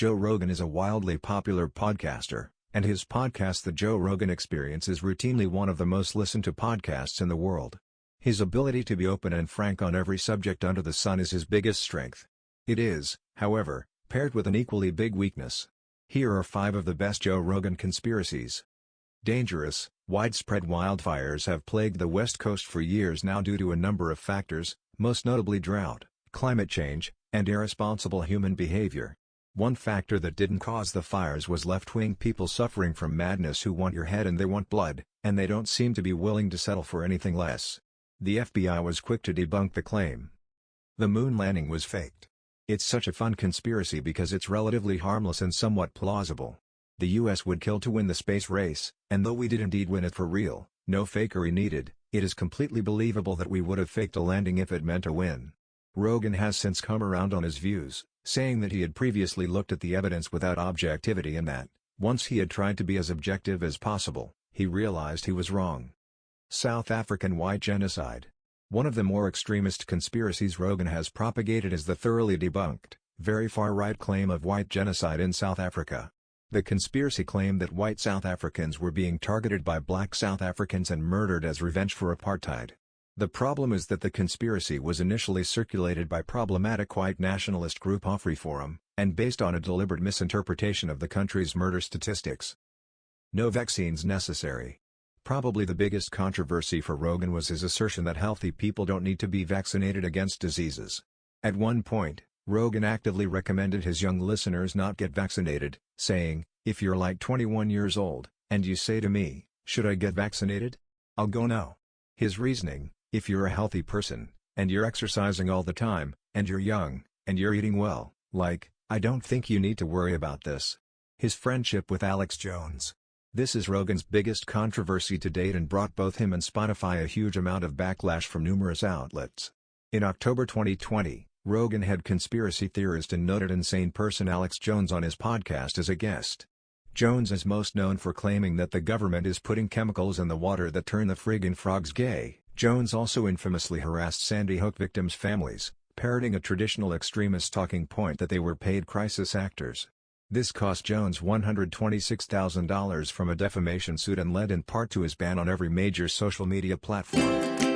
Joe Rogan is a wildly popular podcaster, and his podcast The Joe Rogan Experience is routinely one of the most listened to podcasts in the world. His ability to be open and frank on every subject under the sun is his biggest strength. It is, however, paired with an equally big weakness. Here are 5 of the best Joe Rogan conspiracies. Dangerous, widespread wildfires have plagued the West Coast for years now due to a number of factors, most notably drought, climate change, and irresponsible human behavior. One factor that didn't cause the fires was left-wing people suffering from madness who want your head and they want blood, and they don't seem to be willing to settle for anything less. The FBI was quick to debunk the claim. The moon landing was faked. It's such a fun conspiracy because it's relatively harmless and somewhat plausible. The US would kill to win the space race, and though we did indeed win it for real, no fakery needed, it is completely believable that we would have faked a landing if it meant a win. Rogan has since come around on his views, saying that he had previously looked at the evidence without objectivity and that, once he had tried to be as objective as possible, he realized he was wrong. South African white genocide. One of the more extremist conspiracies Rogan has propagated is the thoroughly debunked, very far-right claim of white genocide in South Africa. The conspiracy claimed that white South Africans were being targeted by black South Africans and murdered as revenge for apartheid. The problem is that the conspiracy was initially circulated by problematic white nationalist group AfriForum, and based on a deliberate misinterpretation of the country's murder statistics. No vaccines necessary. Probably the biggest controversy for Rogan was his assertion that healthy people don't need to be vaccinated against diseases. At one point, Rogan actively recommended his young listeners not get vaccinated, saying, "If you're like 21 years old, and you say to me, 'Should I get vaccinated?' I'll go no." His reasoning: if you're a healthy person, and you're exercising all the time, and you're young, and you're eating well, I don't think you need to worry about this. His friendship with Alex Jones. This is Rogan's biggest controversy to date and brought both him and Spotify a huge amount of backlash from numerous outlets. In October 2020, Rogan had conspiracy theorist and noted insane person Alex Jones on his podcast as a guest. Jones is most known for claiming that the government is putting chemicals in the water that turn the friggin' frogs gay. Jones also infamously harassed Sandy Hook victims' families, parroting a traditional extremist talking point that they were paid crisis actors. This cost Jones $126,000 from a defamation suit and led in part to his ban on every major social media platform.